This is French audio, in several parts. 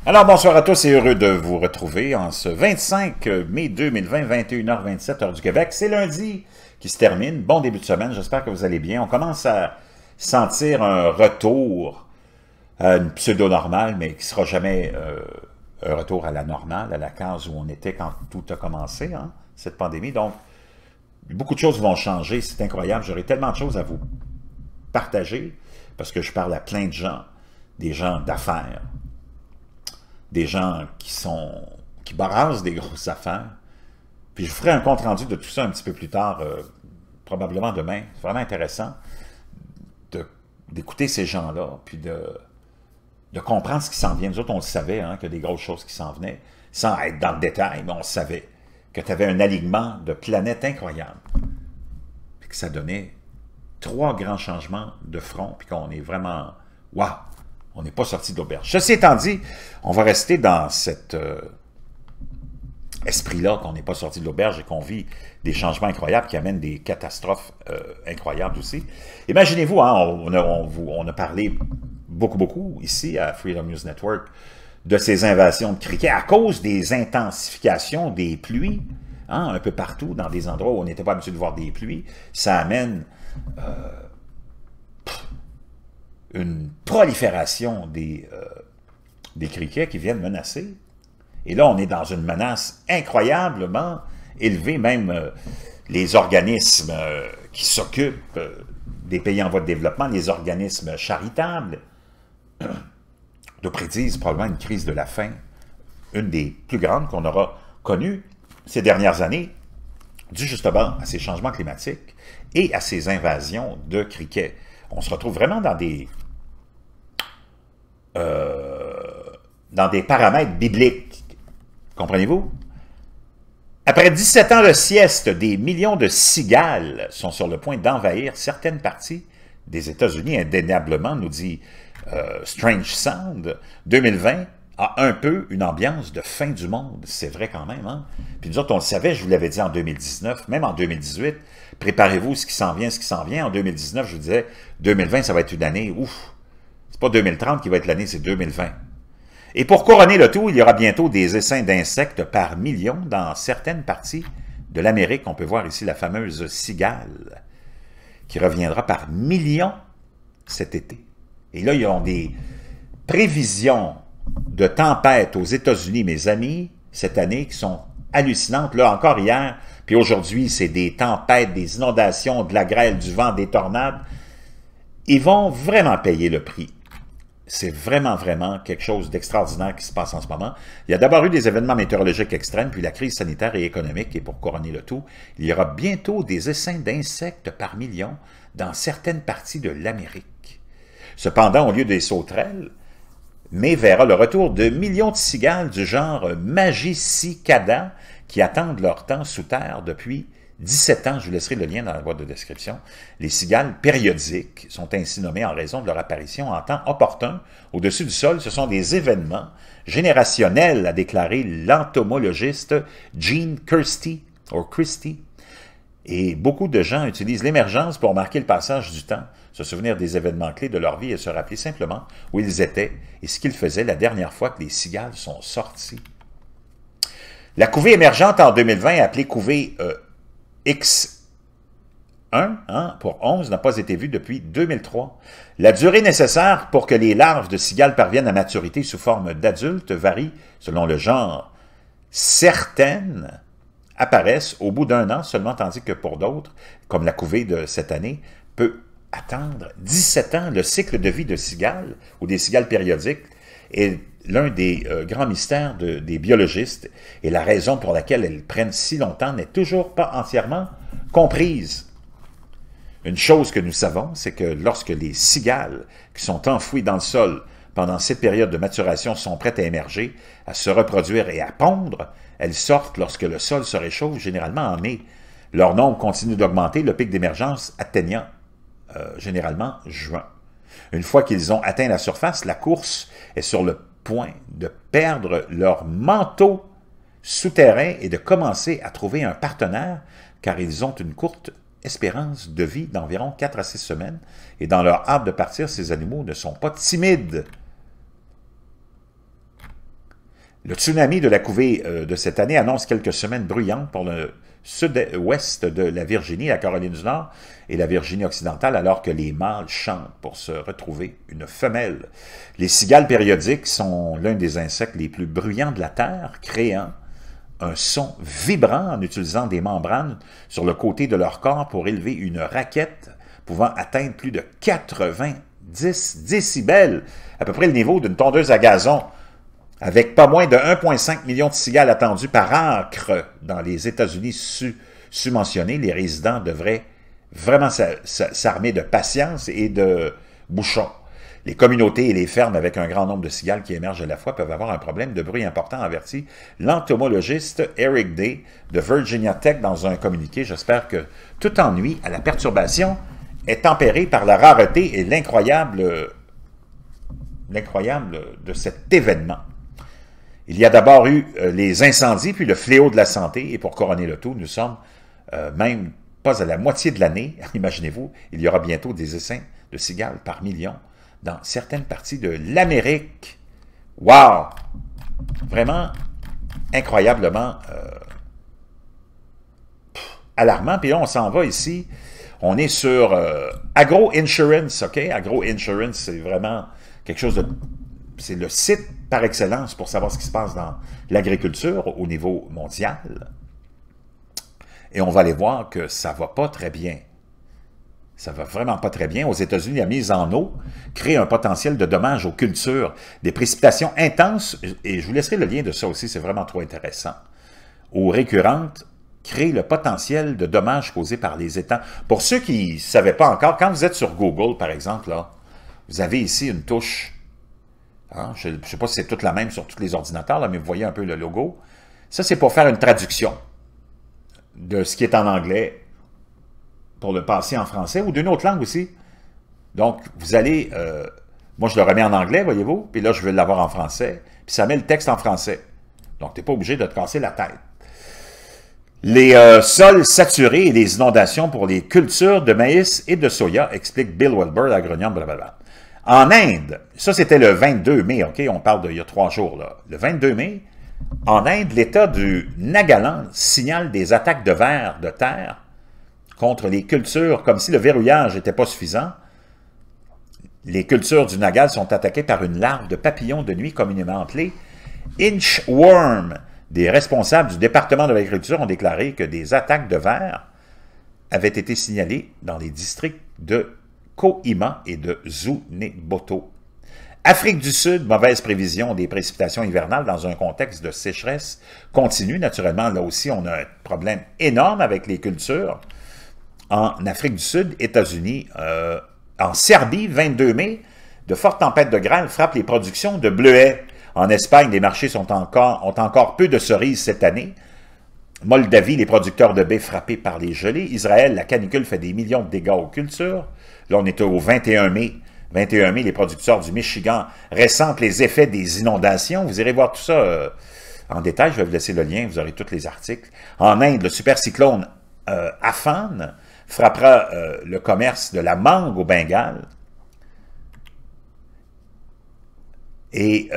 Alors, bonsoir à tous et heureux de vous retrouver en ce 25 mai 2020, 21h27, heure du Québec. C'est lundi qui se termine. Bon début de semaine, j'espère que vous allez bien. On commence à sentir un retour à une pseudo-normale, mais qui ne sera jamais un retour à la normale, à la case où on était quand tout a commencé, hein, cette pandémie. Donc, beaucoup de choses vont changer, c'est incroyable. J'aurai tellement de choses à vous partager, parce que je parle à plein de gens, des gens d'affaires, des gens qui barrassent des grosses affaires. Puis je vous ferai un compte-rendu de tout ça un petit peu plus tard, probablement demain. C'est vraiment intéressant d'écouter ces gens-là, puis de comprendre ce qui s'en vient. Nous autres, on le savait, hein, qu'il y a des grosses choses qui s'en venaient, sans être dans le détail, mais on savait que tu avais un alignement de planètes incroyable. Puis que ça donnait 3 grands changements de front, puis qu'on est vraiment... Waouh! On n'est pas sorti de l'auberge. Ceci étant dit, on va rester dans cet esprit-là qu'on n'est pas sorti de l'auberge et qu'on vit des changements incroyables qui amènent des catastrophes incroyables aussi. Imaginez-vous, hein, on a parlé beaucoup ici à Freedom News Network de ces invasions de criquets à cause des intensifications des pluies, hein, un peu partout, dans des endroits où on n'était pas habitué de voir des pluies. Ça amène... une prolifération des criquets qui viennent menacer. Et là, on est dans une menace incroyablement élevée. Même les organismes qui s'occupent des pays en voie de développement, les organismes charitables, nous prédisent probablement une crise de la faim, une des plus grandes qu'on aura connues ces dernières années, due justement à ces changements climatiques et à ces invasions de criquets. On se retrouve vraiment dans des paramètres bibliques. Comprenez-vous? Après 17 ans de sieste, des millions de cigales sont sur le point d'envahir certaines parties des États-Unis, indéniablement, nous dit Strange Sound. 2020 a un peu une ambiance de fin du monde. C'est vrai quand même, hein? Puis nous autres, on le savait, je vous l'avais dit en 2019, même en 2018, préparez-vous ce qui s'en vient, ce qui s'en vient. En 2019, je vous disais, 2020, ça va être une année, ouf! C'est pas 2030 qui va être l'année, c'est 2020. Et pour couronner le tout, il y aura bientôt des essaims d'insectes par millions dans certaines parties de l'Amérique. On peut voir ici la fameuse cigale qui reviendra par millions cet été. Et là, ils ont des prévisions de tempêtes aux États-Unis, mes amis, cette année, qui sont hallucinantes. Là, encore hier, puis aujourd'hui, c'est des tempêtes, des inondations, de la grêle, du vent, des tornades. Ils vont vraiment payer le prix. C'est vraiment quelque chose d'extraordinaire qui se passe en ce moment. Il y a d'abord eu des événements météorologiques extrêmes, puis la crise sanitaire et économique, et pour couronner le tout, il y aura bientôt des essaims d'insectes par millions dans certaines parties de l'Amérique. Cependant, au lieu des sauterelles, mai verra le retour de millions de cigales du genre Magicicada qui attendent leur temps sous terre depuis 17 ans. Je vous laisserai le lien dans la boîte de description. Les cigales périodiques sont ainsi nommées en raison de leur apparition en temps opportun au-dessus du sol. Ce sont des événements générationnels, a déclaré l'entomologiste Gene Christie. Et beaucoup de gens utilisent l'émergence pour marquer le passage du temps, se souvenir des événements clés de leur vie et se rappeler simplement où ils étaient et ce qu'ils faisaient la dernière fois que les cigales sont sorties. La couvée émergente en 2020, appelée couvée X1, hein, pour 11, n'a pas été vue depuis 2003. La durée nécessaire pour que les larves de cigales parviennent à maturité sous forme d'adultes varie selon le genre. Certaines apparaissent au bout d'1 an seulement, tandis que pour d'autres, comme la couvée de cette année, peut attendre 17 ans. Le cycle de vie de cigales ou des cigales périodiques est l'un des grands mystères des biologistes et la raison pour laquelle elles prennent si longtemps n'est toujours pas entièrement comprise. Une chose que nous savons, c'est que lorsque les cigales qui sont enfouies dans le sol pendant cette période de maturation sont prêtes à émerger, à se reproduire et à pondre, elles sortent lorsque le sol se réchauffe, généralement en mai. Leur nombre continue d'augmenter, le pic d'émergence atteignant généralement juin. Une fois qu'ils ont atteint la surface, la course est sur le point de perdre leur manteau souterrain et de commencer à trouver un partenaire, car ils ont une courte espérance de vie d'environ 4 à 6 semaines, et dans leur hâte de partir, ces animaux ne sont pas timides. Le tsunami de la couvée de cette année annonce quelques semaines bruyantes pour le sud-ouest de la Virginie, la Caroline du Nord et la Virginie occidentale, alors que les mâles chantent pour se retrouver une femelle. Les cigales périodiques sont l'un des insectes les plus bruyants de la Terre, créant un son vibrant en utilisant des membranes sur le côté de leur corps pour élever une raquette pouvant atteindre plus de 90 décibels, à peu près le niveau d'une tondeuse à gazon, avec pas moins de 1,5 million de cigales attendues par acre dans les États-Unis subventionnés. Les résidents devraient vraiment s'armer de patience et de bouchons. Les communautés et les fermes avec un grand nombre de cigales qui émergent à la fois peuvent avoir un problème de bruit important, avertit l'entomologiste Eric Day de Virginia Tech dans un communiqué. J'espère que tout ennui à la perturbation est tempéré par la rareté et l'incroyable de cet événement. Il y a d'abord eu les incendies, puis le fléau de la santé, et pour couronner le tout, nous sommes même pas à la moitié de l'année. Imaginez-vous, il y aura bientôt des essaims de cigales par millions dans certaines parties de l'Amérique. Wow! Vraiment incroyablement alarmant. Puis là, on s'en va ici. On est sur Agro-Insurance, OK? Agro-Insurance, c'est vraiment quelque chose de... C'est le site par excellence pour savoir ce qui se passe dans l'agriculture au niveau mondial. Et on va aller voir que ça ne va pas très bien. Ça ne va vraiment pas très bien. Aux États-Unis, la mise en eau crée un potentiel de dommages aux cultures. Des précipitations intenses, et je vous laisserai le lien de ça aussi, c'est vraiment trop intéressant, ou récurrentes, créent le potentiel de dommages causés par les étangs. Pour ceux qui ne savaient pas encore, quand vous êtes sur Google, par exemple, là, vous avez ici une touche. Hein, je ne sais pas si c'est toute la même sur tous les ordinateurs, là, mais vous voyez un peu le logo. Ça, c'est pour faire une traduction de ce qui est en anglais pour le passer en français ou d'une autre langue aussi. Donc, vous allez... moi, je le remets en anglais, voyez-vous, puis là, je vais l'avoir en français, puis ça met le texte en français. Donc, tu n'es pas obligé de te casser la tête. Les sols saturés et les inondations pour les cultures de maïs et de soya, explique Bill Wilbur, agronome, blablabla. En Inde, ça c'était le 22 mai, OK, on parle d'il y a 3 jours, là. Le 22 mai, en Inde, l'État du Nagaland signale des attaques de vers de terre contre les cultures, comme si le verrouillage n'était pas suffisant. Les cultures du Nagal sont attaquées par une larve de papillon de nuit communément appelée inchworm. Des responsables du département de l'agriculture ont déclaré que des attaques de vers avaient été signalées dans les districts de Kohima et de Zuneboto. Afrique du Sud, mauvaise prévision des précipitations hivernales dans un contexte de sécheresse continue. Naturellement, là aussi, on a un problème énorme avec les cultures. En Afrique du Sud, États-Unis, en Serbie, 22 mai, de fortes tempêtes de grêle frappent les productions de bleuets. En Espagne, les marchés ont encore peu de cerises cette année. Moldavie, les producteurs de baies frappés par les gelées. Israël, la canicule fait des millions de dégâts aux cultures. Là, on est au 21 mai. 21 mai, les producteurs du Michigan ressentent les effets des inondations. Vous irez voir tout ça en détail. Je vais vous laisser le lien, vous aurez tous les articles. En Inde, le supercyclone Amphan frappera le commerce de la mangue au Bengale. Et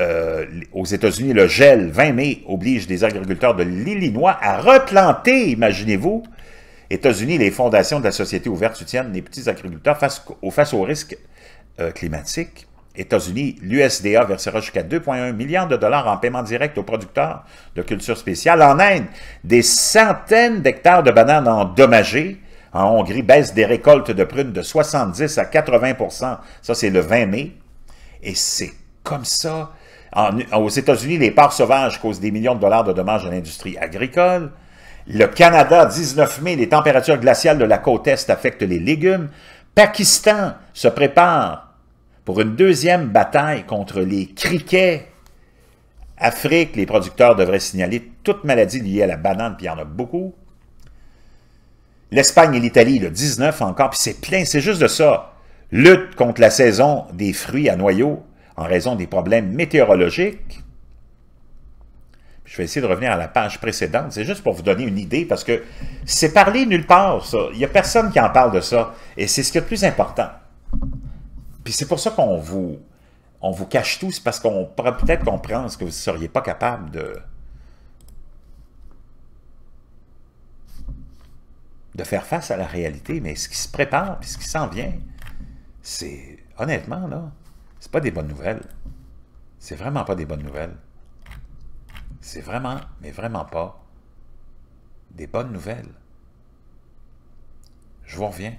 aux États-Unis, le gel 20 mai oblige les agriculteurs de l'Illinois à replanter, imaginez-vous. États-Unis, les fondations de la société ouverte soutiennent les petits agriculteurs face aux risques climatiques. États-Unis, l'USDA versera jusqu'à 2,1 milliards de dollars en paiement direct aux producteurs de cultures spéciales. En Inde, des centaines d'hectares de bananes endommagés. En Hongrie, baisse des récoltes de prunes de 70 à 80 %. Ça, c'est le 20 mai. Et c'est comme ça. Aux États-Unis, les parcs sauvages causent des millions de dollars de dommages à l'industrie agricole. Le Canada, 19 mai, les températures glaciales de la côte Est affectent les légumes. Pakistan se prépare pour une deuxième bataille contre les criquets. Afrique, les producteurs devraient signaler toute maladie liée à la banane, puis il y en a beaucoup. L'Espagne et l'Italie, le 19 encore, puis c'est plein, c'est juste de ça. Lutte contre la saison des fruits à noyaux en raison des problèmes météorologiques. Je vais essayer de revenir à la page précédente. C'est juste pour vous donner une idée, parce que c'est parlé nulle part, ça. Il n'y a personne qui en parle de ça. Et c'est ce qui est le plus important. Puis c'est pour ça qu'on vous on vous cache tout, c'est parce qu'on peut-être qu'on pense que vous ne seriez pas capable de faire face à la réalité, mais ce qui se prépare, puis ce qui s'en vient, c'est, honnêtement, là, c'est pas des bonnes nouvelles. C'est vraiment pas des bonnes nouvelles. C'est vraiment, mais vraiment pas des bonnes nouvelles. Je vous reviens.